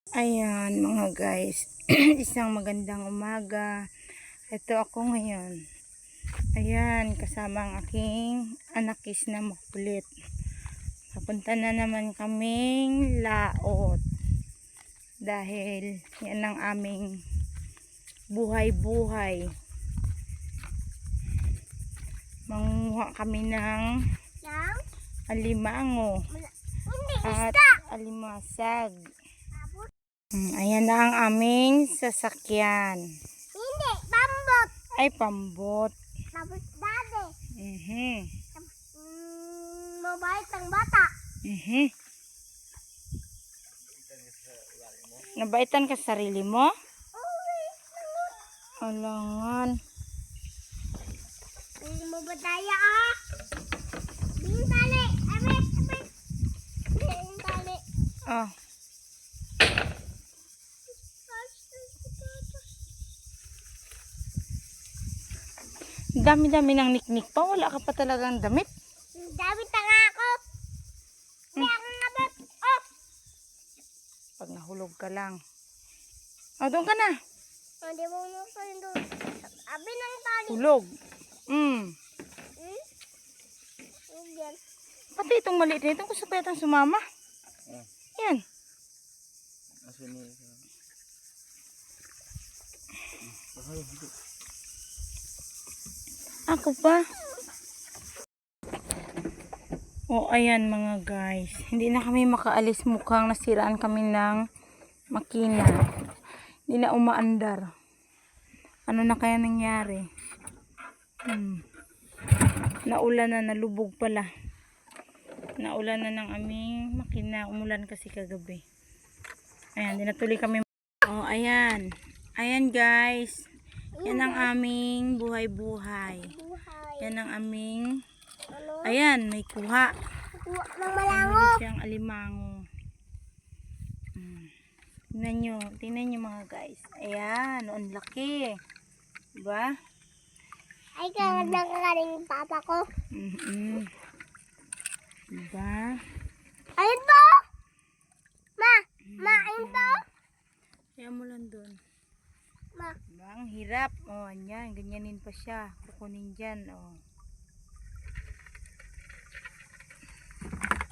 Ayan mga guys, isang magandang umaga. Ito ako ngayon. Ayan, kasama ang aking anakis na makulit. Papunta na naman kaming laot. Dahil yan ang aming buhay-buhay. Manguha kami ng alimango at alimasag. Ayan na ang aming sasakyan. Hindi, pambot. Ay, pambot. Tapos dati. Mabait ang bata. Nabaitan ka sa sarili mo? Okay. Alangan. Mabataya ah. Bintali. Abit. Bintali. Oh. Dami-dami ng niknik pa. Wala ka pa talagang damit. Dami tanga ako. Kaya ako nabot. Oh. Pag nahulog ka lang. Oh, doon ka na. Hindi mo sa doon. Abi ng tali. Hulog. Yan. Pati itong maliit na itong gusto pa yatang sumama. Yan. Ako pa. Oh, ayan mga guys. Hindi na kami makaalis, mukhang nasiraan kami ng makina. Hindi na umaandar. Ano na kaya nangyari? Naulan na, nalubog pala. Naulan na ng aming makina. Umulan kasi kagabi. Ayan, di natuloy kami. Oh, ayan. Ayan guys. Yan ang aming buhay-buhay. Yan ang aming... Ano? Ayan, may kuha. Kuha ng malango. Meron siyang alimango. Tingnan nyo mga guys. Ayan, ang laki. Diba? Ay, kagandang kakaling papa ko. Diba? Ayun po! Ma, ayun po! Kaya mo lang dun. Ma. Diba? Ang hirap. O, ayan. Ganyanin pa siya. Kukunin dyan. O.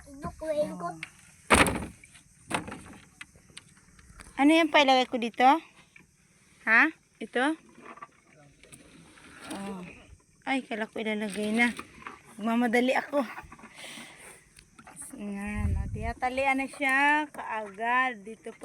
Ibukuin ko. Ano yan pa ilagay ko dito? Ha? Ito? Oh. Ay, kala ko ilalagay na. Magmamadali ako. Yan. Tiyatalian na siya kaagad. Dito pa.